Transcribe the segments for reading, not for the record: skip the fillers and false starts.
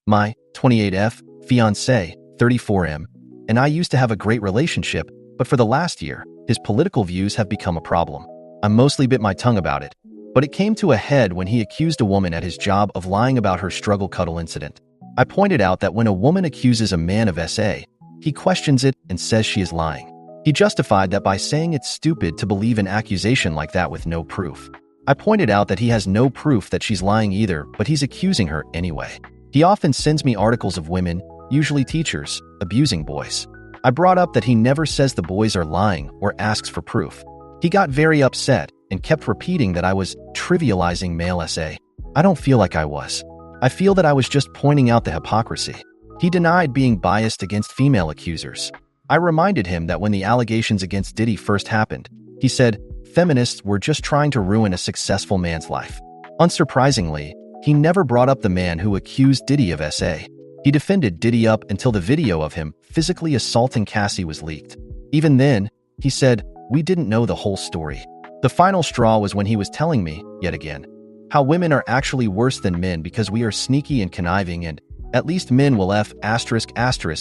My 28F fiancé, 34M, and I used to have a great relationship, but for the last year, his political views have become a problem. I mostly bit my tongue about it, but it came to a head when he accused a woman at his job of lying about her struggle cuddle incident. I pointed out that when a woman accuses a man of SA, he questions it and says she is lying. He justified that by saying it's stupid to believe an accusation like that with no proof. I pointed out that he has no proof that she's lying either, but he's accusing her anyway. He often sends me articles of women, usually teachers, abusing boys. I brought up that he never says the boys are lying or asks for proof. He got very upset and kept repeating that I was trivializing male SA. I don't feel like I was. I feel that I was just pointing out the hypocrisy. He denied being biased against female accusers. I reminded him that when the allegations against Diddy first happened, he said, feminists were just trying to ruin a successful man's life. Unsurprisingly, he never brought up the man who accused Diddy of SA. He defended Diddy up until the video of him physically assaulting Cassie was leaked. Even then, he said, we didn't know the whole story. The final straw was when he was telling me, yet again, how women are actually worse than men because we are sneaky and conniving and at least men will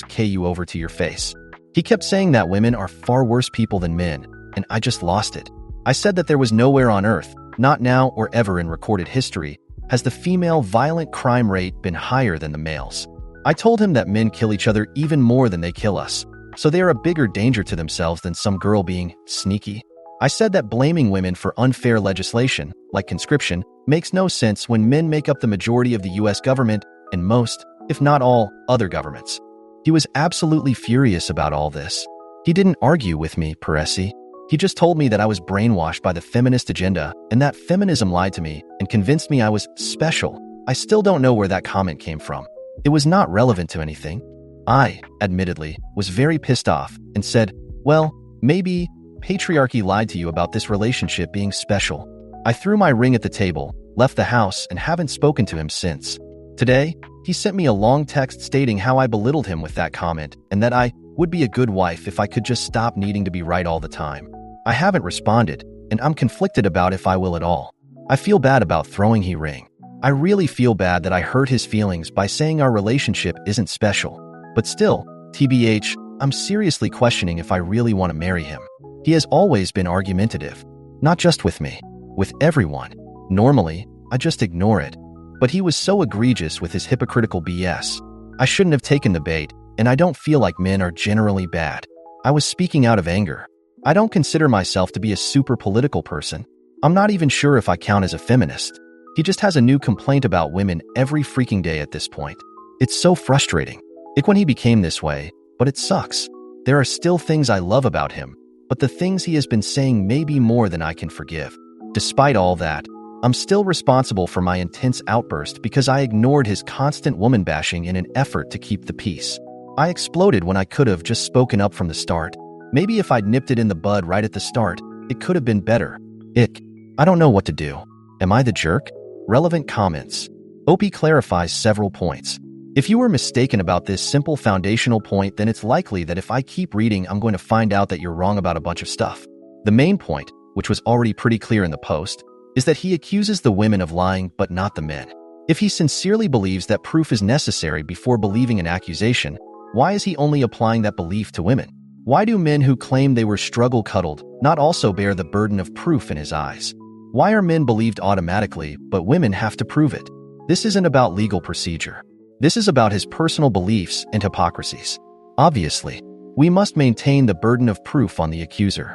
K you over to your face. He kept saying that women are far worse people than men, and I just lost it. I said that there was nowhere on earth, not now or ever in recorded history, has the female violent crime rate been higher than the males. I told him that men kill each other even more than they kill us, so they are a bigger danger to themselves than some girl being sneaky. I said that blaming women for unfair legislation, like conscription, makes no sense when men make up the majority of the US government and most, if not all, other governments. He was absolutely furious about all this. He didn't argue with me, Peresi. He just told me that I was brainwashed by the feminist agenda and that feminism lied to me and convinced me I was special. I still don't know where that comment came from. It was not relevant to anything. I, admittedly, was very pissed off and said, well, maybe patriarchy lied to you about this relationship being special. I threw my ring at the table, left the house, and haven't spoken to him since. Today, he sent me a long text stating how I belittled him with that comment and that I would be a good wife if I could just stop needing to be right all the time. I haven't responded, and I'm conflicted about if I will at all. I feel bad about throwing his ring. I really feel bad that I hurt his feelings by saying our relationship isn't special. But still, TBH, I'm seriously questioning if I really want to marry him. He has always been argumentative, not just with me, with everyone. Normally, I just ignore it. But he was so egregious with his hypocritical BS. I shouldn't have taken the bait, and I don't feel like men are generally bad. I was speaking out of anger. I don't consider myself to be a super political person. I'm not even sure if I count as a feminist. He just has a new complaint about women every freaking day at this point. It's so frustrating. Like when he became this way, but it sucks. There are still things I love about him, but the things he has been saying may be more than I can forgive. Despite all that, I'm still responsible for my intense outburst because I ignored his constant woman bashing in an effort to keep the peace. I exploded when I could have just spoken up from the start. Maybe if I'd nipped it in the bud right at the start, it could have been better. I don't know what to do. Am I the jerk? Relevant comments. OP clarifies several points. If you were mistaken about this simple foundational point, then it's likely that if I keep reading, I'm going to find out that you're wrong about a bunch of stuff. The main point, which was already pretty clear in the post, is that he accuses the women of lying but not the men. If he sincerely believes that proof is necessary before believing an accusation, why is he only applying that belief to women? Why do men who claim they were struggle cuddled not also bear the burden of proof in his eyes? Why are men believed automatically, but women have to prove it? This isn't about legal procedure. This is about his personal beliefs and hypocrisies. Obviously, we must maintain the burden of proof on the accuser.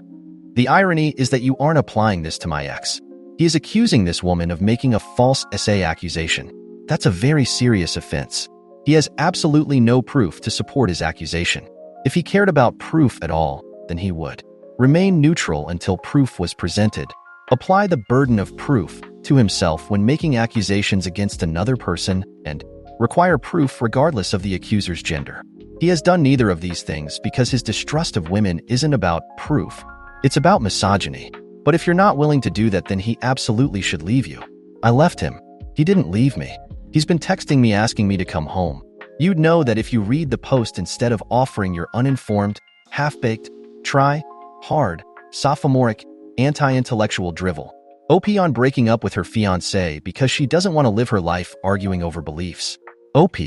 The irony is that you aren't applying this to my ex. He is accusing this woman of making a false SA accusation. That's a very serious offense. He has absolutely no proof to support his accusation. If he cared about proof at all, then he would remain neutral until proof was presented. Apply the burden of proof to himself when making accusations against another person and require proof regardless of the accuser's gender. He has done neither of these things because his distrust of women isn't about proof. It's about misogyny. But if you're not willing to do that, then he absolutely should leave you. I left him. He didn't leave me. He's been texting me asking me to come home. You'd know that if you read the post instead of offering your uninformed, half-baked, hard, sophomoric, anti-intellectual drivel. OP on breaking up with her fiancé because she doesn't want to live her life arguing over beliefs. OP,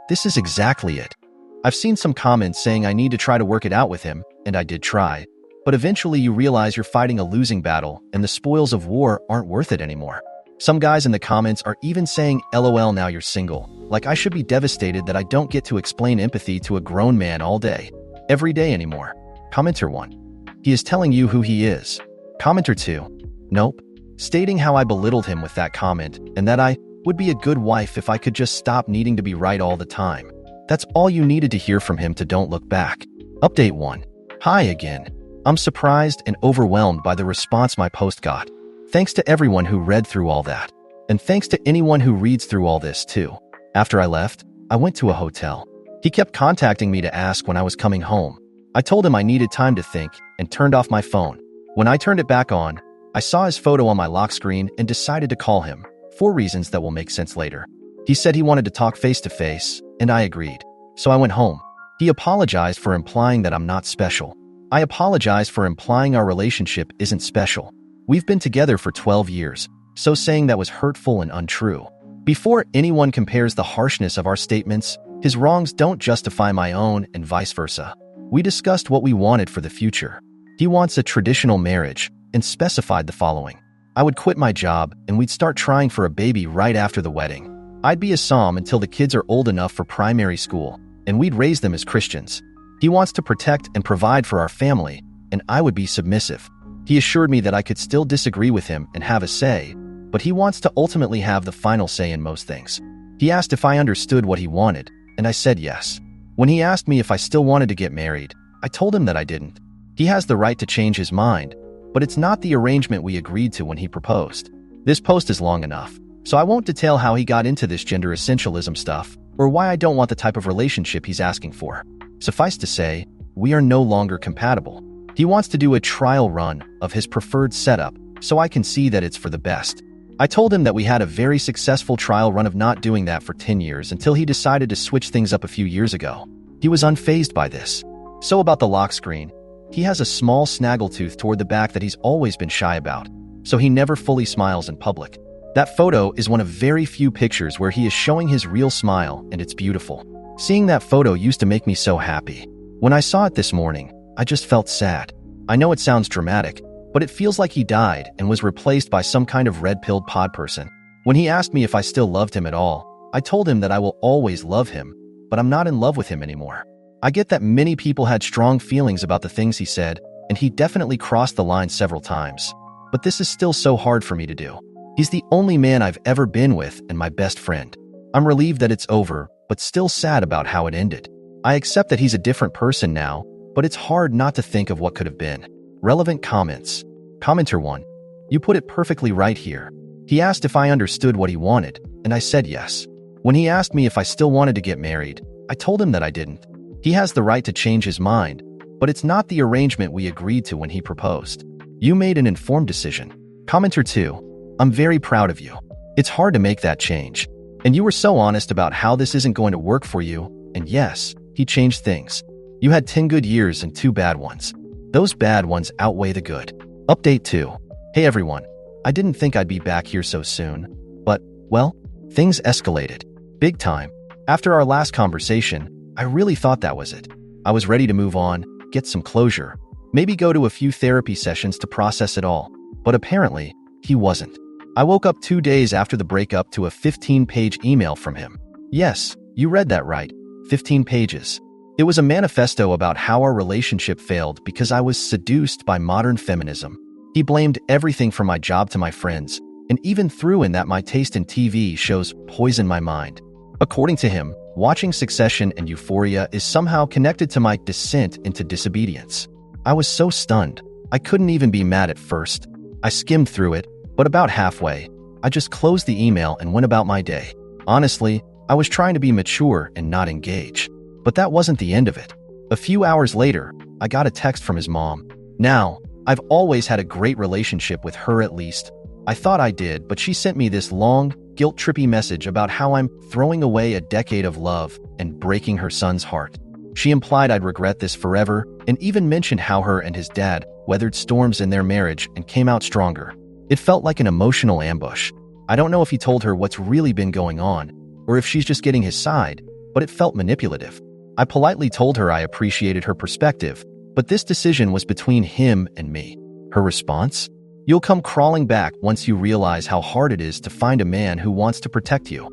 This is exactly it. I've seen some comments saying I need to try to work it out with him, and I did try. But eventually you realize you're fighting a losing battle, and the spoils of war aren't worth it anymore. Some guys in the comments are even saying, LOL, now you're single. Like I should be devastated that I don't get to explain empathy to a grown man all day, every day anymore. Commenter 1. He is telling you who he is. Commenter 2. Nope. Stating how I belittled him with that comment, and that I would be a good wife if I could just stop needing to be right all the time. That's all you needed to hear from him to don't look back. Update 1. Hi again. I'm surprised and overwhelmed by the response my post got. Thanks to everyone who read through all that. And thanks to anyone who reads through all this too. After I left, I went to a hotel. He kept contacting me to ask when I was coming home. I told him I needed time to think and turned off my phone. When I turned it back on, I saw his photo on my lock screen and decided to call him, for reasons that will make sense later. He said he wanted to talk face to face, and I agreed. So I went home. He apologized for implying that I'm not special. I apologized for implying our relationship isn't special. We've been together for 12 years, so saying that was hurtful and untrue. Before anyone compares the harshness of our statements, his wrongs don't justify my own and vice versa. We discussed what we wanted for the future. He wants a traditional marriage and specified the following. I would quit my job and we'd start trying for a baby right after the wedding. I'd be a psalm until the kids are old enough for primary school, and we'd raise them as Christians. He wants to protect and provide for our family, and I would be submissive. He assured me that I could still disagree with him and have a say, but he wants to ultimately have the final say in most things. He asked if I understood what he wanted, and I said yes. When he asked me if I still wanted to get married, I told him that I didn't. He has the right to change his mind, but it's not the arrangement we agreed to when he proposed. This post is long enough, so I won't detail how he got into this gender essentialism stuff, or why I don't want the type of relationship he's asking for. Suffice to say, we are no longer compatible. He wants to do a trial run of his preferred setup, so I can see that it's for the best. I told him that we had a very successful trial run of not doing that for 10 years until he decided to switch things up a few years ago. He was unfazed by this. So about the lock screen, he has a small snaggletooth toward the back that he's always been shy about, so he never fully smiles in public. That photo is one of very few pictures where he is showing his real smile, and it's beautiful. Seeing that photo used to make me so happy. When I saw it this morning, I just felt sad. I know it sounds dramatic, but it feels like he died and was replaced by some kind of red-pilled pod person. When he asked me if I still loved him at all, I told him that I will always love him, but I'm not in love with him anymore. I get that many people had strong feelings about the things he said, and he definitely crossed the line several times. But this is still so hard for me to do. He's the only man I've ever been with and my best friend. I'm relieved that it's over, but still sad about how it ended. I accept that he's a different person now, but it's hard not to think of what could have been. Relevant comments. Commenter 1. You put it perfectly right here. He asked if I understood what he wanted, and I said yes. When he asked me if I still wanted to get married, I told him that I didn't. He has the right to change his mind, but it's not the arrangement we agreed to when he proposed. You made an informed decision. Commenter 2. I'm very proud of you. It's hard to make that change. And you were so honest about how this isn't going to work for you, and yes, he changed things. You had 10 good years and 2 bad ones. Those bad ones outweigh the good. Update 2. Hey everyone, I didn't think I'd be back here so soon, but, well, things escalated. Big time. After our last conversation, I really thought that was it. I was ready to move on, get some closure, maybe go to a few therapy sessions to process it all, but apparently, he wasn't. I woke up 2 days after the breakup to a 15-page email from him. Yes, you read that right. 15 pages. It was a manifesto about how our relationship failed because I was seduced by modern feminism. He blamed everything from my job to my friends, and even threw in that my taste in TV shows poisoned my mind. According to him, watching Succession and Euphoria is somehow connected to my descent into disobedience. I was so stunned. I couldn't even be mad at first. I skimmed through it, but about halfway, I just closed the email and went about my day. Honestly, I was trying to be mature and not engage. But that wasn't the end of it. A few hours later, I got a text from his mom. Now, I've always had a great relationship with her, at least. I thought I did, but she sent me this long, guilt-trippy message about how I'm throwing away a decade of love and breaking her son's heart. She implied I'd regret this forever, and even mentioned how her and his dad weathered storms in their marriage and came out stronger. It felt like an emotional ambush. I don't know if he told her what's really been going on, or if she's just getting his side, but it felt manipulative. I politely told her I appreciated her perspective, but this decision was between him and me. Her response? You'll come crawling back once you realize how hard it is to find a man who wants to protect you.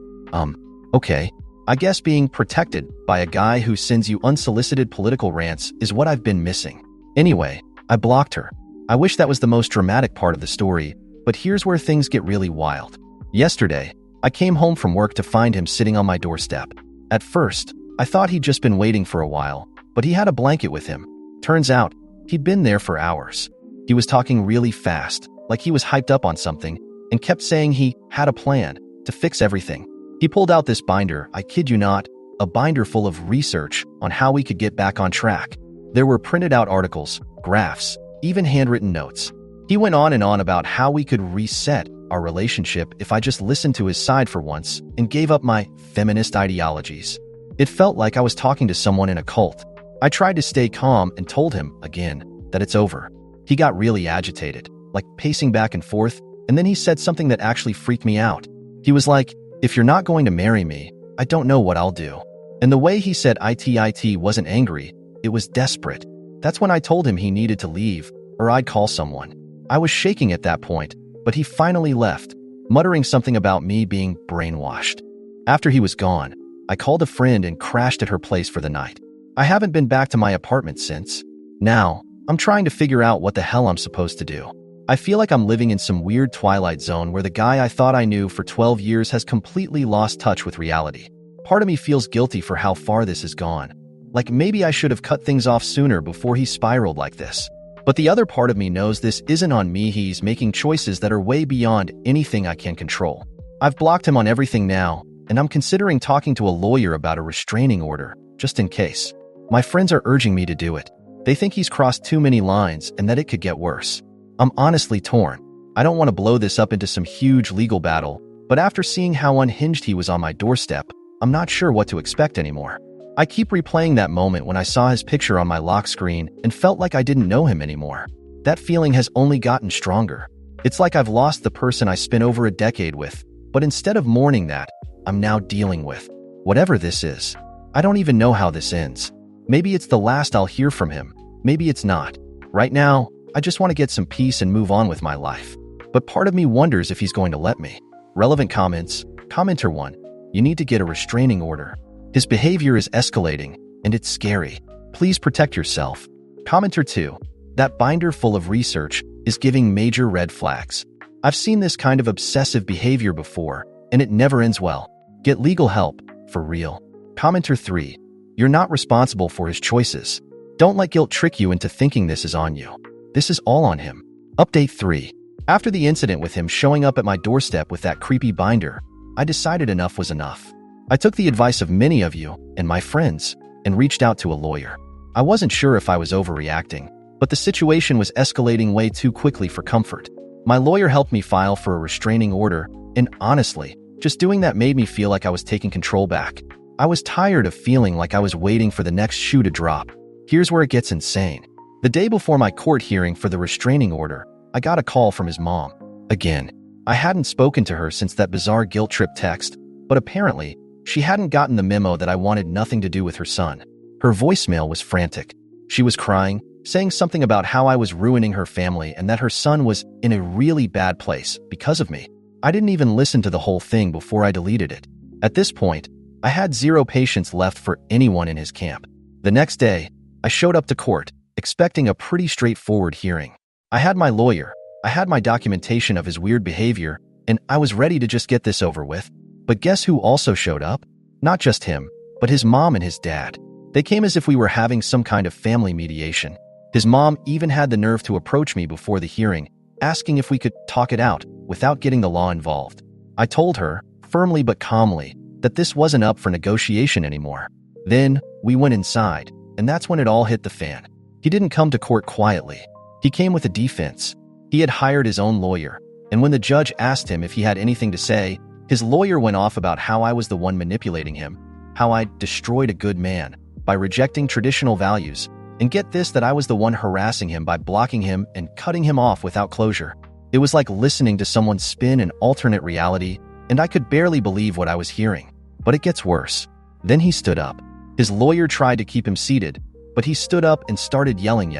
Okay. I guess being protected by a guy who sends you unsolicited political rants is what I've been missing. Anyway, I blocked her. I wish that was the most dramatic part of the story, but here's where things get really wild. Yesterday, I came home from work to find him sitting on my doorstep. At first, I thought he'd just been waiting for a while, but he had a blanket with him. Turns out, he'd been there for hours. He was talking really fast, like he was hyped up on something, and kept saying he had a plan to fix everything. He pulled out this binder, I kid you not, a binder full of research on how we could get back on track. There were printed out articles, graphs, even handwritten notes. He went on and on about how we could reset our relationship if I just listened to his side for once and gave up my feminist ideologies. It felt like I was talking to someone in a cult. I tried to stay calm and told him, again, that it's over. He got really agitated, like pacing back and forth, and then he said something that actually freaked me out. He was like, "If you're not going to marry me, I don't know what I'll do." And the way he said it wasn't angry, it was desperate. That's when I told him he needed to leave, or I'd call someone. I was shaking at that point, but he finally left, muttering something about me being brainwashed. After he was gone, I called a friend and crashed at her place for the night. I haven't been back to my apartment since. Now, I'm trying to figure out what the hell I'm supposed to do. I feel like I'm living in some weird Twilight Zone where the guy I thought I knew for 12 years has completely lost touch with reality. Part of me feels guilty for how far this has gone. Like maybe I should have cut things off sooner before he spiraled like this. But the other part of me knows this isn't on me. He's making choices that are way beyond anything I can control. I've blocked him on everything now, and I'm considering talking to a lawyer about a restraining order, just in case. My friends are urging me to do it. They think he's crossed too many lines and that it could get worse. I'm honestly torn. I don't want to blow this up into some huge legal battle, but after seeing how unhinged he was on my doorstep, I'm not sure what to expect anymore. I keep replaying that moment when I saw his picture on my lock screen and felt like I didn't know him anymore. That feeling has only gotten stronger. It's like I've lost the person I spent over a decade with, but instead of mourning that, I'm now dealing with whatever this is. I don't even know how this ends. Maybe it's the last I'll hear from him. Maybe it's not. Right now, I just want to get some peace and move on with my life. But part of me wonders if he's going to let me. Relevant comments. Commenter 1. You need to get a restraining order. His behavior is escalating, and it's scary. Please protect yourself. Commenter 2. That binder full of research is giving major red flags. I've seen this kind of obsessive behavior before, and it never ends well. Get legal help, for real. Commenter 3. You're not responsible for his choices. Don't let guilt trick you into thinking this is on you. This is all on him. Update 3. After the incident with him showing up at my doorstep with that creepy binder, I decided enough was enough. I took the advice of many of you and my friends and reached out to a lawyer. I wasn't sure if I was overreacting, but the situation was escalating way too quickly for comfort. My lawyer helped me file for a restraining order, and honestly, just doing that made me feel like I was taking control back. I was tired of feeling like I was waiting for the next shoe to drop. Here's where it gets insane. The day before my court hearing for the restraining order, I got a call from his mom. Again, I hadn't spoken to her since that bizarre guilt trip text, but apparently, she hadn't gotten the memo that I wanted nothing to do with her son. Her voicemail was frantic. She was crying, saying something about how I was ruining her family and that her son was in a really bad place because of me. I didn't even listen to the whole thing before I deleted it. At this point, I had zero patience left for anyone in his camp. The next day, I showed up to court, expecting a pretty straightforward hearing. I had my lawyer, I had my documentation of his weird behavior, and I was ready to just get this over with. But guess who also showed up? Not just him, but his mom and his dad. They came as if we were having some kind of family mediation. His mom even had the nerve to approach me before the hearing, asking if we could talk it out without getting the law involved. I told her, firmly but calmly, that this wasn't up for negotiation anymore. Then, we went inside, and that's when it all hit the fan. He didn't come to court quietly. He came with a defense. He had hired his own lawyer, and when the judge asked him if he had anything to say, his lawyer went off about how I was the one manipulating him, how I destroyed a good man by rejecting traditional values, and get this, that I was the one harassing him by blocking him and cutting him off without closure. It was like listening to someone spin an alternate reality, and I could barely believe what I was hearing. But it gets worse. Then he stood up. His lawyer tried to keep him seated, but he stood up and started yelling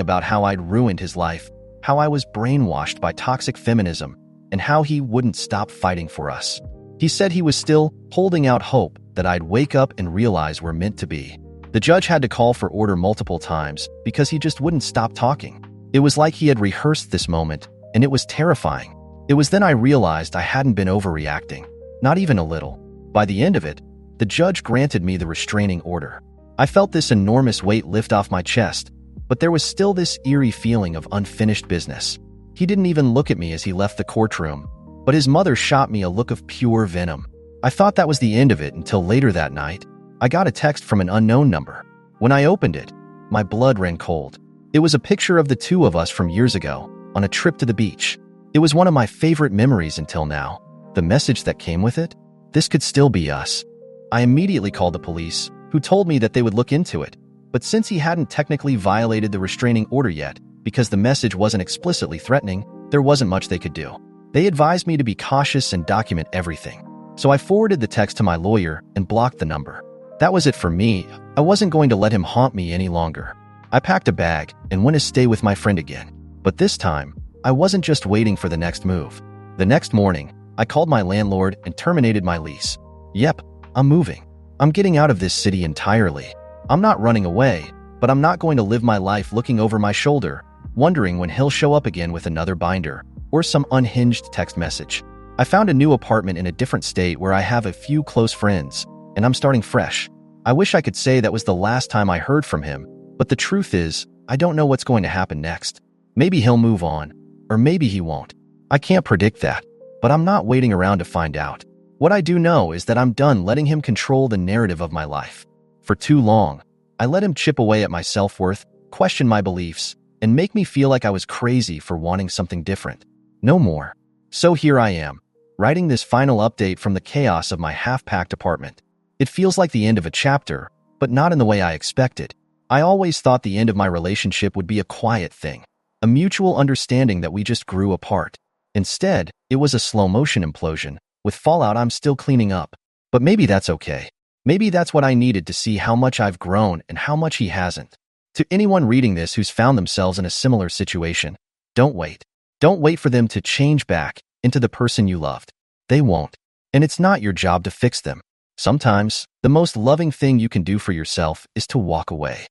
about how I'd ruined his life, how I was brainwashed by toxic feminism, and how he wouldn't stop fighting for us. He said he was still holding out hope that I'd wake up and realize we're meant to be. The judge had to call for order multiple times because he just wouldn't stop talking. It was like he had rehearsed this moment, and it was terrifying. It was then I realized I hadn't been overreacting, not even a little. By the end of it, the judge granted me the restraining order. I felt this enormous weight lift off my chest, but there was still this eerie feeling of unfinished business. He didn't even look at me as he left the courtroom, but his mother shot me a look of pure venom. I thought that was the end of it until later that night. I got a text from an unknown number. When I opened it, my blood ran cold. It was a picture of the two of us from years ago, on a trip to the beach. It was one of my favorite memories until now. The message that came with it? This could still be us. I immediately called the police, who told me that they would look into it. But since he hadn't technically violated the restraining order yet, because the message wasn't explicitly threatening, there wasn't much they could do. They advised me to be cautious and document everything. So I forwarded the text to my lawyer and blocked the number. That was it for me. I wasn't going to let him haunt me any longer. I packed a bag and went to stay with my friend again. But this time, I wasn't just waiting for the next move. The next morning, I called my landlord and terminated my lease. Yep, I'm moving. I'm getting out of this city entirely. I'm not running away, but I'm not going to live my life looking over my shoulder, wondering when he'll show up again with another binder or some unhinged text message. I found a new apartment in a different state where I have a few close friends, and I'm starting fresh. I wish I could say that was the last time I heard from him, but the truth is, I don't know what's going to happen next. Maybe he'll move on, or maybe he won't. I can't predict that, but I'm not waiting around to find out. What I do know is that I'm done letting him control the narrative of my life. For too long, I let him chip away at my self-worth, question my beliefs, and make me feel like I was crazy for wanting something different. No more. So here I am, writing this final update from the chaos of my half-packed apartment. It feels like the end of a chapter, but not in the way I expected. I always thought the end of my relationship would be a quiet thing, a mutual understanding that we just grew apart. Instead, it was a slow-motion implosion, with fallout I'm still cleaning up. But maybe that's okay. Maybe that's what I needed to see how much I've grown and how much he hasn't. To anyone reading this who's found themselves in a similar situation, don't wait. Don't wait for them to change back into the person you loved. They won't. And it's not your job to fix them. Sometimes, the most loving thing you can do for yourself is to walk away.